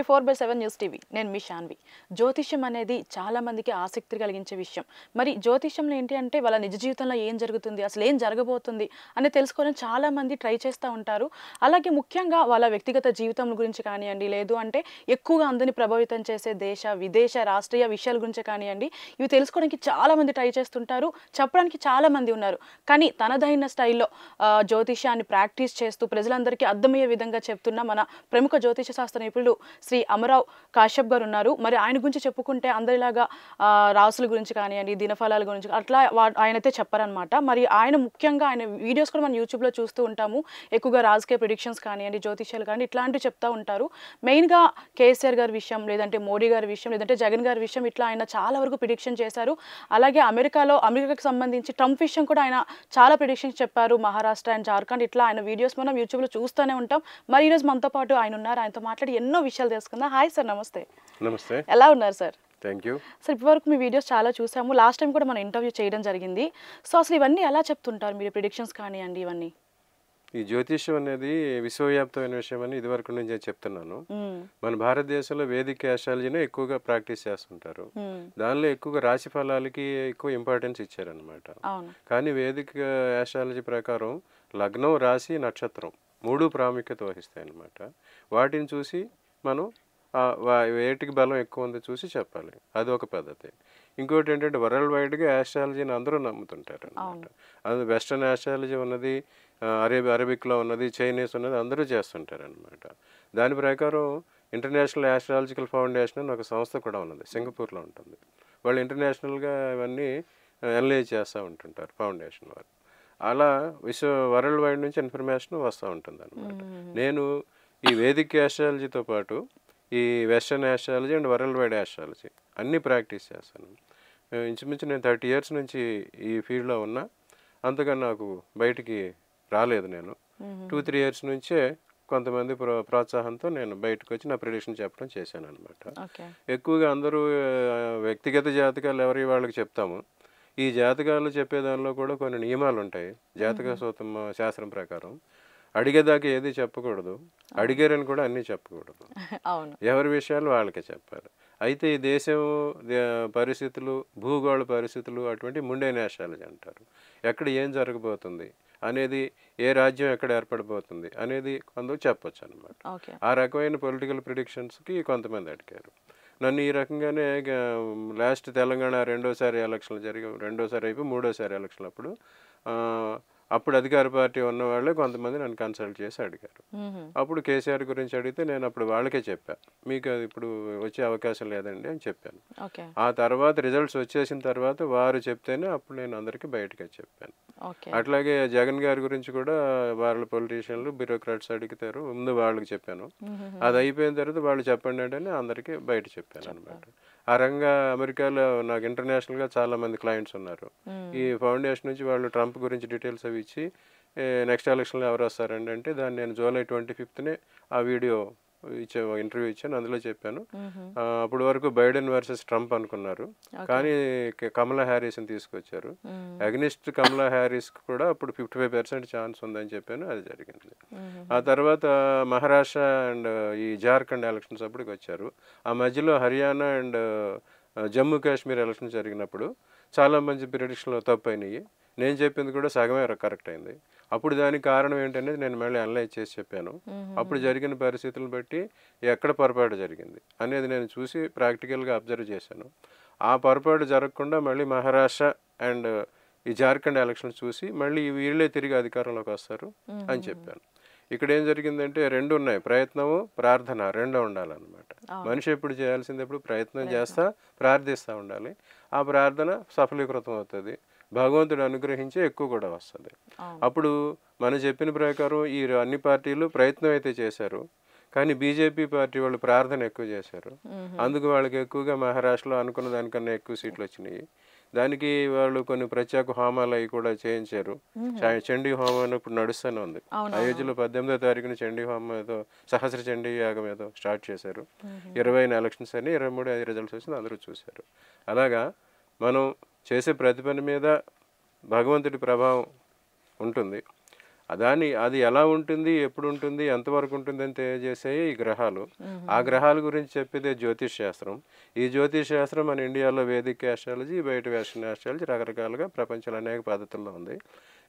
24/7 news TV. నేను మీ శాన్వి. జ్యోతిష్యం అనేది చాలా మందికి ఆసక్తి కలిగించే విషయం. మరి జ్యోతిష్యంలో ఏంటి అంటే వాళ్ళ నిజ జీవితంలో ఏం జరుగుతుంది, అసలు ఏం జరగబోతుంది అని తెలుసుకోవాలని చాలా మంది ట్రై చేస్తూ ఉంటారు. అలాగే ముఖ్యంగా వాళ్ళ వ్యక్తిగత జీవితం గురించి కానివ్వండి, లేదు అంటే ఎక్కువగా అందరిని ప్రభావితం చేసే దేశ, విదేశ, రాష్ట్రీయ విషయాల గురించి కానివ్వండి, ఇవి తెలుసుకోవడానికి చాలా మంది ట్రై చేస్తుంటారు. చెప్పడానికి చాలా మంది ఉన్నారు. కానీ తనదైన స్టైల్‌లో జ్యోతిష్యాన్ని ప్రాక్టీస్ చేస్తూ ప్రజలందరికీ అర్థమయ్యే విధంగా చెప్తున్న మన ప్రముఖ జ్యోతిష శాస్త్ర నిపుణులు శ్రీ అమరావ్ కాశ్యప్ గారు ఉన్నారు. మరి ఆయన గురించి చెప్పుకుంటే అందరిలాగా రాసుల గురించి కానివ్వండి, దినఫలాల గురించి అట్లా ఆయనైతే చెప్పారనమాట. మరి ఆయన ముఖ్యంగా ఆయన వీడియోస్ కూడా మనం యూట్యూబ్‌లో చూస్తూ ఉంటాము. ఎక్కువగా రాజకీయ ప్రిడిక్షన్స్ కానివ్వండి, జ్యోతిష్యాలు కానీ ఇట్లాంటివి చెప్తా ఉంటారు. మెయిన్‌గా కేసీఆర్ గారి విషయం, లేదంటే మోడీ గారి విషయం, లేదంటే జగన్ గారి విషయం ఇట్లా ఆయన చాలా వరకు ప్రిడిక్షన్ చేశారు. అలాగే అమెరికాకి సంబంధించి ట్రంప్ విషయం కూడా ఆయన చాలా ప్రిడిక్షన్స్ చెప్పారు. మహారాష్ట్ర అండ్ జార్ఖండ్ ఇట్లా ఆయన వీడియోస్ మనం యూట్యూబ్‌లో చూస్తూనే ఉంటాం. మరి ఈరోజు మనతో పాటు ఆయన ఉన్నారు. ఆయనతో మాట్లాడి ఎన్నో విషయాలు తెలుసుకుందాం. హాయ్ సార్, నమస్తే. నమస్తే. ఎలా ఉన్నారు సార్? Thank you. సార్, ఇప్పటివరకు మీ వీడియోస్ చాలా చూసాము. లాస్ట్ టైం కూడా మనం ఇంటర్వ్యూ చేయడం జరిగింది. సో అసలు ఇవన్నీ ఎలా చెప్తుంటారు మీరు, ప్రిడిక్షన్స్ కానివ్వండి ఇవన్నీ? ఈ జ్యోతిష్యం అనేది విశ్వవ్యాప్తమైన విషయం అని ఇదివరకు నుంచి చెప్తున్నాను. మన భారతదేశంలో వేదిక ఆస్ట్రాలజీనే ఎక్కువగా ప్రాక్టీస్ చేస్తుంటారు. దానిలో ఎక్కువగా రాశి ఫలాలకి ఎక్కువ ఇంపార్టెన్స్ ఇచ్చారనమాట. కానీ వేదిక ఆస్ట్రాలజీ ప్రకారం లగ్నం, రాశి, నక్షత్రం మూడు ప్రాముఖ్యత వహిస్తాయి అన్నమాట. వాటిని చూసి మనం వేటికి బలం ఎక్కువ ఉందో చూసి చెప్పాలి. అది ఒక పద్ధతి. ఇంకోటి ఏంటంటే వరల్డ్ వైడ్గా ఆస్ట్రాలజీని అందరూ నమ్ముతుంటారు అనమాట. అది వెస్టర్న్ ఆస్ట్రాలజీ ఉన్నది, అరబిక్లో ఉన్నది, చైనీస్ ఉన్నది అందరూ చేస్తుంటారు అనమాట. దాని ప్రకారం ఇంటర్నేషనల్ ఆస్ట్రాలజికల్ ఫౌండేషన్ అని ఒక సంస్థ కూడా ఉన్నది, సింగపూర్లో ఉంటుంది. వాళ్ళు ఇంటర్నేషనల్గా ఇవన్నీ అనలైజ్ చేస్తూ ఉంటుంటారు ఫౌండేషన్ వారు. అలా వరల్డ్ వైడ్ నుంచి ఇన్ఫర్మేషన్ వస్తూ ఉంటుంది అనమాట. నేను ఈ వేదిక్ ఆస్ట్రాలజీతో పాటు ఈ western astrology and world wide astrology అన్నీ ప్రాక్టీస్ చేస్తాను. ఇంచుమించు నేను 30 years నుంచి ఈ ఫీల్డ్లో ఉన్నా. అంతగా నాకు బయటికి రాలేదు. నేను 2-3 years నుంచే కొంతమంది ప్రోత్సాహంతో నేను బయటకు వచ్చి నా ప్రిడిక్షన్ చెప్పడం చేశాను అనమాట. ఎక్కువగా అందరూ వ్యక్తిగత జాతకాలు ఎవరి వాళ్ళకి చెప్తాము. ఈ జాతకాలు చెప్పేదానిలో కూడా కొన్ని నియమాలు ఉంటాయి. జాతక సూత్రం శాస్త్రం ప్రకారం అడిగేదాకా ఏది చెప్పకూడదు, అడిగారని కూడా అన్నీ చెప్పకూడదు. ఎవరి విషయాలు వాళ్ళకే చెప్పాలి. అయితే ఈ దేశం పరిస్థితులు, భూగోళ పరిస్థితులు అటువంటి ముండైన ఆస్ట్రాలజీ అంటారు. ఎక్కడ ఏం జరగబోతుంది అనేది, ఏ రాజ్యం ఎక్కడ ఏర్పడబోతుంది అనేది కొందరు చెప్పొచ్చు అనమాట. ఆ రకమైన పొలిటికల్ ప్రిడిక్షన్స్కి కొంతమంది అడిగారు. నన్ను ఈ రకంగానే లాస్ట్ తెలంగాణ రెండోసారి అయిపోయి మూడోసారి ఎలక్షన్ అప్పుడు అధికార పార్టీ ఉన్న వాళ్ళే కొంతమంది నన్ను కన్సల్ట్ చేసి అడిగారు. అప్పుడు కేసీఆర్ గురించి అడిగితే నేను అప్పుడు వాళ్ళకే చెప్పాను, మీకు అది ఇప్పుడు వచ్చే అవకాశం లేదండి అని చెప్పాను. ఆ తర్వాత రిజల్ట్స్ వచ్చేసిన తర్వాత వారు చెప్తేనే అప్పుడు నేను అందరికీ బయటకి చెప్పాను. అట్లాగే జగన్ గారి గురించి కూడా వాళ్ళ పొలిటీషియన్లు, బ్యూరోక్రాట్స్ అడుగుతారు, ముందు వాళ్ళకి చెప్పాను. అది అయిపోయిన తర్వాత వాళ్ళు చెప్పండి అంటే అందరికీ బయట చెప్పాను అనమాట. ఆ రంగా అమెరికాలో నాకు ఇంటర్నేషనల్గా చాలా మంది క్లయింట్స్ ఉన్నారు. ఈ ఫౌండేషన్ నుంచి వాళ్ళు ట్రంప్ గురించి డీటెయిల్స్ అవి ఇచ్చి నెక్స్ట్ ఎలక్షన్లో ఎవరు వస్తారండి అంటే దాన్ని నేను July 25th ఆ వీడియో ఇంటర్వ్యూ ఇచ్చాను. అందులో చెప్పాను. అప్పటి వరకు బైడెన్ వర్సెస్ ట్రంప్ అనుకున్నారు, కానీ కమలా హ్యారిస్ని తీసుకొచ్చారు. అగ్నిస్ట్ కమలా హ్యారిస్ కూడా అప్పుడు 55% ఛాన్స్ ఉందని చెప్పాను. అది జరిగింది. ఆ తర్వాత మహారాష్ట్ర అండ్ ఈ జార్ఖండ్ ఎలక్షన్స్ అప్పటికి వచ్చారు. ఆ మధ్యలో హర్యానా అండ్ జమ్మూ కాశ్మీర్ ఎలక్షన్స్ జరిగినప్పుడు చాలా మంది ప్రిడిక్షన్లు తప్పైనాయి. నేను చెప్పింది కూడా సగమే కరెక్ట్ అయింది. అప్పుడు దానికి కారణం ఏంటనేది నేను మళ్ళీ అనలైజ్ చేసి చెప్పాను. అప్పుడు జరిగిన పరిస్థితులను బట్టి ఎక్కడ పొరపాటు జరిగింది అనేది నేను చూసి ప్రాక్టికల్గా అబ్జర్వ్ చేశాను. ఆ పొరపాటు జరగకుండా మళ్ళీ మహారాష్ట్ర అండ్ ఈ జార్ఖండ్ ఎలక్షన్స్ చూసి మళ్ళీ వీళ్ళే తిరిగి అధికారంలోకి వస్తారు అని చెప్పాను. ఇక్కడ ఏం జరిగిందంటే రెండు ఉన్నాయి, ప్రయత్నము, ప్రార్థన రెండూ ఉండాలన్నమాట. మనిషి ఎప్పుడు చేయాల్సింది, ఎప్పుడు ప్రయత్నం చేస్తా ప్రార్థిస్తూ ఉండాలి. ఆ ప్రార్థన సఫలీకృతం అవుతుంది, భగవంతుడు అనుగ్రహించి ఎక్కువ కూడా వస్తుంది. అప్పుడు మనం చెప్పిన ప్రకారం ఈ అన్ని పార్టీలు ప్రయత్నం అయితే చేశారు, కానీ బీజేపీ పార్టీ వాళ్ళు ప్రార్థన ఎక్కువ చేశారు. అందుకు వాళ్ళకి ఎక్కువగా మహారాష్ట్రలో అనుకున్న దానికన్నా ఎక్కువ సీట్లు వచ్చినాయి. దానికి వాళ్ళు కొన్ని ప్రత్యేక హోమాలు అవి కూడా చేయించారు. చండీ హోమం ఇప్పుడు నడుస్తూనే ఉంది. అయోధ్యలో 18వ తారీఖున చండీ హోమం ఏదో సహస్ర చండీ యాగం ఏదో స్టార్ట్ చేశారు. 20 ఎలక్షన్స్ అని 23 రిజల్ట్స్ వచ్చింది, అందరూ చూశారు. అలాగా మనం చేసే ప్రతి పని మీద భగవంతుడి ప్రభావం ఉంటుంది. అది ఎలా ఉంటుంది, ఎప్పుడు ఉంటుంది, ఎంతవరకు ఉంటుంది అని తెలియజేసేవి ఈ గ్రహాలు. ఆ గ్రహాల గురించి చెప్పేదే జ్యోతిష్ శాస్త్రం. ఈ జ్యోతిష్ శాస్త్రం మన ఇండియాలో వేదిక్ ఆస్ట్రాలజీ, బయట వెస్టర్న్ ఆస్ట్రాలజీ రకరకాలుగా ప్రపంచంలో అనేక పద్ధతుల్లో ఉంది.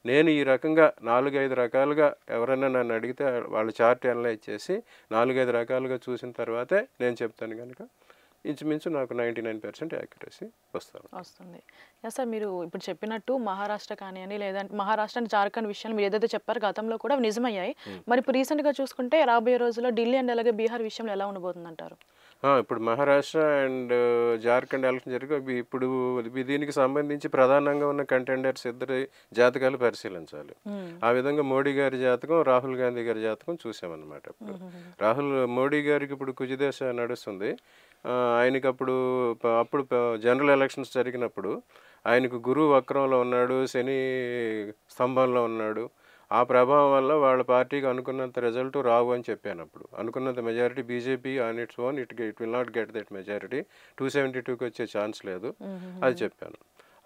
నేను ఈ రకంగా 4-5 రకాలుగా ఎవరైనా నన్ను అడిగితే వాళ్ళ చార్ట్ అనలైజ్ చేసి 4-5 రకాలుగా చూసిన తర్వాతే నేను చెప్తాను కనుక ఇంచుమించు నాకు 99% యాక్యురసీ వస్తుంది. సార్ మీరు ఇప్పుడు చెప్పినట్టు మహారాష్ట్ర కానివ్వండి, లేదంటే మహారాష్ట్ర అండ్ జార్ఖండ్ విషయాలు మీరు ఏదైతే చెప్పారో గతంలో కూడా అవి నిజమయ్యాయి. మరి ఇప్పుడు రీసెంట్గా చూసుకుంటే రాబోయే రోజుల్లో ఢిల్లీ అండ్ అలాగే బీహార్ విషయంలో ఎలా ఉండబోతుంది అంటారు? ఇప్పుడు మహారాష్ట్ర అండ్ జార్ఖండ్ ఎలక్షన్ జరిగి ఇప్పుడు దీనికి సంబంధించి ప్రధానంగా ఉన్న కంటెండర్స్ ఇద్దరి జాతకాలు పరిశీలించాలి. ఆ విధంగా మోడీ గారి జాతకం, రాహుల్ గాంధీ గారి జాతకం చూసామన్నమాట. ఇప్పుడు మోడీ గారికి ఇప్పుడు కుజదశ నడుస్తుంది. ఆయనకి అప్పుడు జనరల్ ఎలక్షన్స్ జరిగినప్పుడు ఆయనకు గురువు వక్రంలో ఉన్నాడు, శని స్తంభంలో ఉన్నాడు. ఆ ప్రభావం వల్ల వాళ్ళ పార్టీకి అనుకున్నంత రిజల్ట్ రావు అని చెప్పాను. అప్పుడు అనుకున్నంత majority BJP on its own it will not get that majority, 272కి వచ్చే ఛాన్స్ లేదు అది చెప్పాను.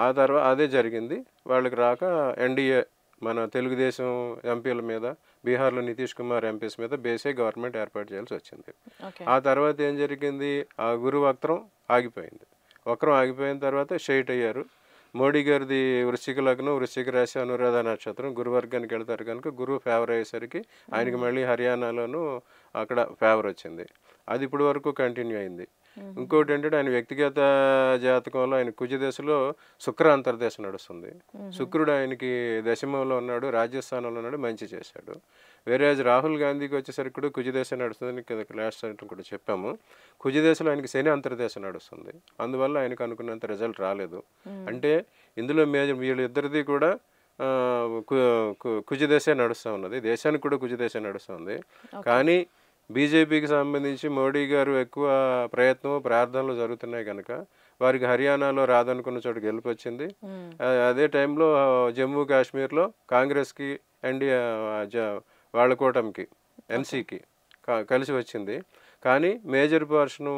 ఆ తర్వాత అదే జరిగింది. వాళ్ళకి రాక ఎన్డీఏ మన తెలుగుదేశం ఎంపీల మీద, బీహార్లో నితీష్ కుమార్ ఎంపీస్ మీద బేసే గవర్నమెంట్ ఏర్పాటు చేయాల్సి వచ్చింది. ఆ తర్వాత ఏం జరిగింది, ఆ గురు వక్రం ఆగిపోయింది. వక్రం ఆగిపోయిన తర్వాత షైట్ అయ్యారు. మోడీ గారిది వృశ్చిక లగ్నం, వృశ్చిక రాశి, అనురాధ నక్షత్రం, గురువర్గానికి వెళ్తారు కనుక గురువు ఫేవర్ అయ్యేసరికి ఆయనకి మళ్ళీ హర్యానాలోనూ అక్కడ ఫేవర్ వచ్చింది. అది ఇప్పటి వరకు కంటిన్యూ అయింది. ఇంకోటి ఏంటంటే ఆయన వ్యక్తిగత జాతకంలో ఆయన కుజదశలో శుక్ర అంతర్దశ నడుస్తుంది. శుక్రుడు ఆయనకి దశమంలో ఉన్నాడు, రాజస్థానంలో ఉన్నాడు, మంచి చేశాడు. వేరే రాహుల్ గాంధీకి వచ్చేసరికి కూడా కుజదశ నడుస్తుందని లాస్ట్ టైం కూడా చెప్పాము. కుజదశలో ఆయనకి శని అంతర్దశ నడుస్తుంది. అందువల్ల ఆయనకు అనుకున్నంత రిజల్ట్ రాలేదు. అంటే ఇందులో వీళ్ళిద్దరిది కూడా కుజదశ నడుస్తూ ఉన్నది, దేశానికి కూడా కుజదశ నడుస్తుంది. కానీ బీజేపీకి సంబంధించి మోడీ గారు ఎక్కువ ప్రయత్నం, ప్రార్థనలు జరుగుతున్నాయి కనుక వారికి హర్యానాలో రాదనుకున్న చోటు గెలుపు వచ్చింది. అదే టైంలో జమ్మూ కాశ్మీర్లో కాంగ్రెస్కి ఎన్డీఏ వాళ్ళ కూటమికి ఎన్సీకి కలిసి వచ్చింది. కానీ మేజర్ పోర్షను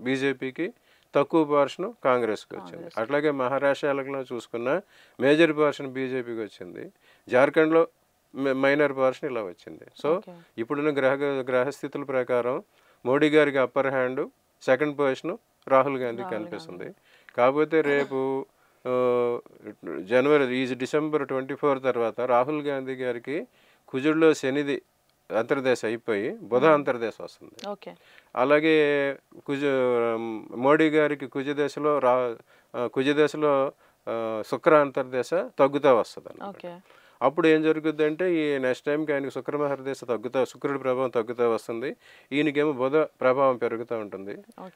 బీజేపీకి, తక్కువ పోర్షను కాంగ్రెస్కి వచ్చింది. అట్లాగే మహారాష్ట్ర ఎలక్షన్లో చూసుకున్న మేజర్ పోర్షన్ బీజేపీకి వచ్చింది. జార్ఖండ్లో మైనర్ పోర్షన్ ఇలా వచ్చింది. సో ఇప్పుడున్న గ్రహస్థితుల ప్రకారం మోడీ గారికి upper hand, second position Rahul గాంధీకి కనిపిస్తుంది. కాకపోతే రేపు డిసెంబర్ 24 తర్వాత రాహుల్ గాంధీ గారికి కుజుడిలో శనిది అంతర్దేశం అయిపోయి బుధ అంతర్దేశం వస్తుంది. అలాగే మోడీ గారికి కుజదశలో శుక్ర అంతర్దేశ తగ్గుతూ వస్తుంది అన్నమాట. అప్పుడు ఏం జరుగుద్ది అంటే ఈ నెక్స్ట్ టైంకి ఆయనకి శుక్ర మహర్దేశ శుక్రుడి ప్రభావం తగ్గుతూ వస్తుంది, ఈయనకేమో బుధ ప్రభావం పెరుగుతూ ఉంటుంది.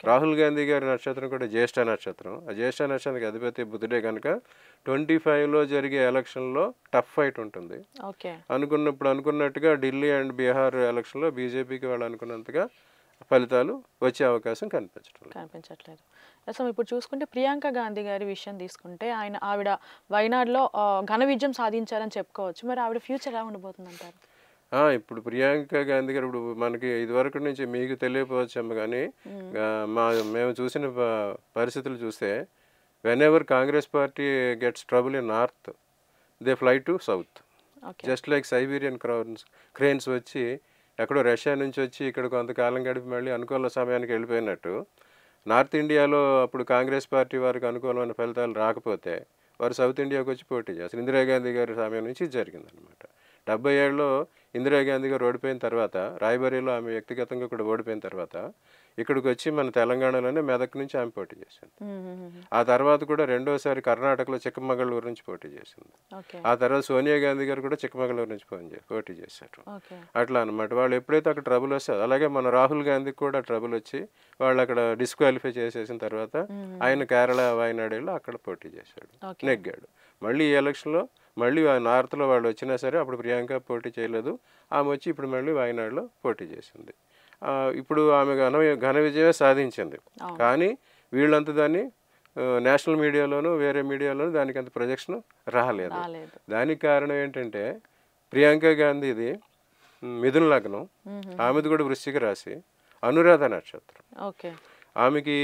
రాహుల్ గాంధీ గారి నక్షత్రం కూడా జ్యేష్ఠ నక్షత్రం. ఆ జ్యేష్ఠ నక్షత్రానికి అధిపతి బుధుడే కనుక 25లో జరిగే ఎలక్షన్లో టఫ్ ఫైట్ ఉంటుంది. అనుకున్నట్టుగా ఢిల్లీ అండ్ బీహార్ ఎలక్షన్లో బీజేపీకి వాళ్ళు అనుకున్నంతగా ఫలితాలు వచ్చే అవకాశం కనిపించట్లేదు. అసలు ఇప్పుడు చూసుకుంటే ప్రియాంక గాంధీ గారి విషయం తీసుకుంటే ఆవిడ వయనాడులో ఘన విజయం సాధించారని చెప్పుకోవచ్చు. మరి ఆవిడ ఫ్యూచర్ ఎలా ఉండబోతుంది అంటారు? ఇప్పుడు ప్రియాంక గాంధీ గారు ఇప్పుడు మనకి ఇదివరకు నుంచి మీకు తెలియకపోవచ్చేమో కానీ మేము చూసిన పరిస్థితులు చూస్తే whenever Congress party gets trouble in north they fly to south. Just like Siberian cranes వచ్చి ఎక్కడో రష్యా నుంచి వచ్చి ఇక్కడ కొంతకాలం గడిపి మళ్ళీ అనుకూల సమయానికి వెళ్ళిపోయినట్టు నార్త్ ఇండియాలో అప్పుడు కాంగ్రెస్ పార్టీ వారికి అనుకూలమైన ఫలితాలు రాకపోతే వారు సౌత్ ఇండియాకి వచ్చి పోటీ చేస్తారు. ఇందిరాగాంధీ గారి సమయం నుంచి జరిగిందనమాట. 77లో ఇందిరాగాంధీ గారు ఓడిపోయిన తర్వాత, రాయ్బరేలీలో ఆమె వ్యక్తిగతంగా కూడా ఓడిపోయిన తర్వాత ఇక్కడికి వచ్చి మన తెలంగాణలోనే మెదక్ నుంచి ఆమె పోటీ చేసింది. ఆ తర్వాత కూడా రెండోసారి కర్ణాటకలో చిక్కమగళూరు నుంచి పోటీ చేసింది. ఆ తర్వాత సోనియా గాంధీ గారు కూడా చిక్కమగళూరు నుంచి పోటీ చేశారు. అట్లా అనమాట. వాళ్ళు ఎప్పుడైతే అక్కడ ట్రబుల్ వస్తారు, అలాగే మన రాహుల్ గాంధీకి కూడా ట్రబుల్ వచ్చి వాళ్ళు అక్కడ డిస్క్వాలిఫై చేసేసిన తర్వాత ఆయన కేరళ వాయనాడులో అక్కడ పోటీ చేశాడు, నెగ్గాడు. మళ్ళీ ఈ ఎలక్షన్లో మళ్ళీ నార్త్లో వాళ్ళు వచ్చినా సరే అప్పుడు ప్రియాంక పోటీ చేయలేదు. ఆమె వచ్చి ఇప్పుడు మళ్ళీ వాయనాడులో పోటీ చేసింది. ఇప్పుడు ఆమె ఘన విజయమే సాధించింది. కానీ వీళ్ళంతా దాన్ని నేషనల్ మీడియాలోను వేరే మీడియాలోను దానికి అంత ప్రొజెక్షన్ రాలేదు. దానికి కారణం ఏంటంటే ప్రియాంక గాంధీది మిథున లగ్నం, ఆమెది కూడా వృశ్చిక రాశి, అనురాధ నక్షత్రం. ఆమెకి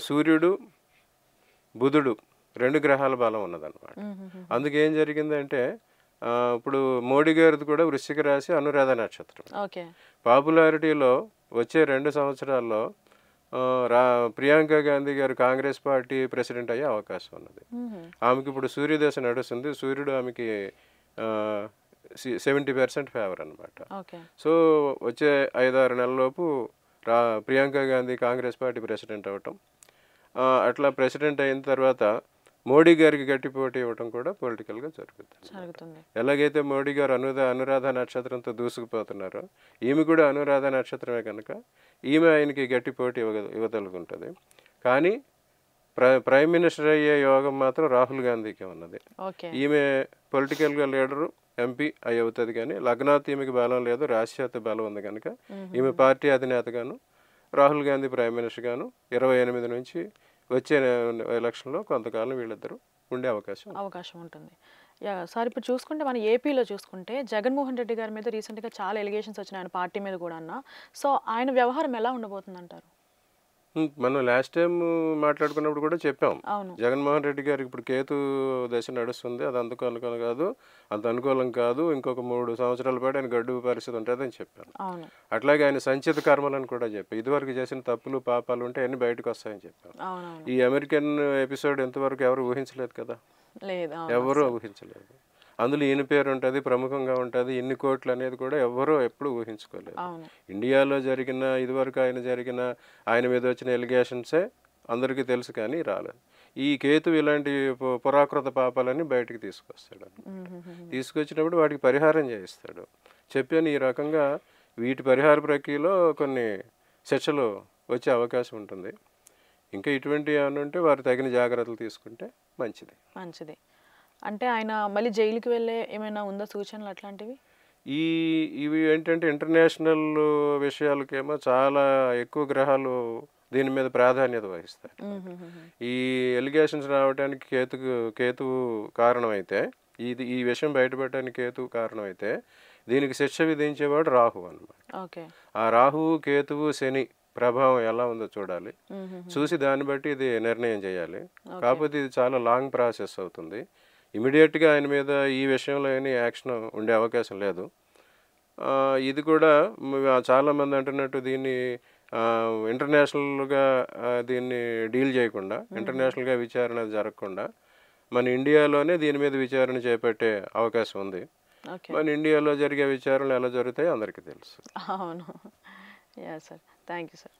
సూర్యుడు బుధుడు 2 గ్రహాల బలం ఉన్నదన్నమాట. అందుకేం జరిగిందంటే ఇప్పుడు మోడీ గారిది కూడా వృశ్చిక రాశి అనురాధ నక్షత్రం. ఓకే. పాపులారిటీలో వచ్చే 2 సంవత్సరాల్లో ప్రియాంక గాంధీ గారు కాంగ్రెస్ పార్టీ ప్రెసిడెంట్ అయ్యే అవకాశం ఉన్నది. ఆమెకి ఇప్పుడు సూర్యదశ నడుస్తుంది. సూర్యుడు ఆమెకి 70% ఫేవర్ అనమాట. ఓకే. సో వచ్చే 5-6 నెలలలోపు ప్రియాంక గాంధీ కాంగ్రెస్ పార్టీ ప్రెసిడెంట్ అవ్వటం, అట్లా ప్రెసిడెంట్ అయిన తర్వాత మోడీ గారికి గట్టి పోటీ ఇవ్వటం కూడా పొలిటికల్గా జరుగుతుంది. ఎలాగైతే మోడీ గారు అనురాధ నక్షత్రంతో దూసుకుపోతున్నారో ఈమె కూడా అనురాధ నక్షత్రమే కనుక ఈమె ఆయనకి గట్టి పోటీ ఇవ్వగలుగుతుంది. కానీ ప్రైమ్ మినిస్టర్ అయ్యే యోగం మాత్రం రాహుల్ గాంధీకి ఉన్నది. ఈమె పొలిటికల్గా లీడరు, ఎంపీ అయి అవుతుంది. కానీ లగ్నాత్ ఈమెకి బలం లేదు, రాష్ట్రీయత బలం ఉంది కనుక ఈమె పార్టీ అధినేతగాను, రాహుల్ గాంధీ ప్రైమ్ మినిస్టర్ గాను 28 నుంచి వచ్చే ఎలక్షన్లో కొంతకాలం వీళ్ళిద్దరూ ఉండే అవకాశం ఉంటుంది. సార్ ఇప్పుడు చూసుకుంటే మన ఏపీలో చూసుకుంటే జగన్మోహన్ రెడ్డి గారి మీద రీసెంట్గా చాలా ఎలిగేషన్స్ వచ్చినాయి ఆయన పార్టీ మీద కూడా అన్న. సో ఆయన వ్యవహారం ఎలా ఉండబోతుంది అంటారు? మనం లాస్ట్ టైం మాట్లాడుకున్నప్పుడు కూడా చెప్పాం, జగన్మోహన్ రెడ్డి గారికి ఇప్పుడు కేతు దశ నడుస్తుంది, అది అంత అనుకూలం కాదు, ఇంకొక 3 సంవత్సరాల పాటు ఆయన గడ్డు పరిస్థితి ఉంటుందని చెప్పాను. అట్లాగే ఆయన సంచిత కర్మలని కూడా చెప్పాను. ఇదివరకు చేసిన తప్పులు పాపాలు ఉంటే అన్ని బయటకు వస్తాయని చెప్పాను. ఈ అమెరికన్ ఎపిసోడ్ ఎంతవరకు ఎవరు ఊహించలేదు కదా, ఎవరూ ఊహించలేదు. అందులో ఈయన పేరు ఉంటుంది, ప్రముఖంగా ఉంటుంది, ఇన్ని కోట్లు అనేది కూడా ఎవరూ ఎప్పుడు ఊహించుకోలేదు. ఇండియాలో ఇదివరకు ఆయన మీద వచ్చిన ఎలిగేషన్సే అందరికీ తెలుసు, కానీ రాలేదు. ఈ కేతు ఇలాంటి పురాకృత పాపాలన్నీ బయటికి తీసుకొస్తాడు. తీసుకొచ్చినప్పుడు వాటికి పరిహారం చేయిస్తాడు. చెప్పాను, ఈ రకంగా వీటి పరిహార ప్రక్రియలో కొన్ని శిక్షలు వచ్చే అవకాశం ఉంటుంది. ఇంకా ఇటువంటి ఏమైనా ఉంటే వారు తగిన జాగ్రత్తలు తీసుకుంటే మంచిది. అంటే ఆయన మళ్ళీ జైలుకి వెళ్ళే ఏమైనా ఉందా సూచనలు అట్లాంటివి? ఇవి ఏంటంటే ఇంటర్నేషనల్ విషయాలకేమో చాలా ఎక్కువ గ్రహాలు దీని మీద ప్రాధాన్యత వహిస్తాయి. ఈ ఎలిగేషన్స్ రావడానికి కేతువు కారణమైతే, ఈ విషయం బయటపడడానికి కేతువు కారణమైతే దీనికి శిక్ష విధించేవాడు రాహు అన్నమాట. ఆ రాహువు, కేతువు, శని ప్రభావం ఎలా ఉందో చూడాలి. చూసి దాన్ని బట్టి ఇది నిర్ణయం చేయాలి. కాకపోతే ఇది చాలా లాంగ్ ప్రాసెస్ అవుతుంది. ఇమీడియట్గా ఆయన మీద ఈ విషయంలో ఏమీ యాక్షన్ ఉండే అవకాశం లేదు. ఇది కూడా చాలామంది అంటున్నట్టు దీన్ని ఇంటర్నేషనల్గా దీన్ని డీల్ చేయకుండా, ఇంటర్నేషనల్గా విచారణ జరగకుండా మన ఇండియాలోనే దీని మీద విచారణ చేపట్టే అవకాశం ఉంది. మన ఇండియాలో జరిగే విచారణలు ఎలా జరుగుతాయో అందరికీ తెలుసు. అవును. Yeah sir, thank you sir.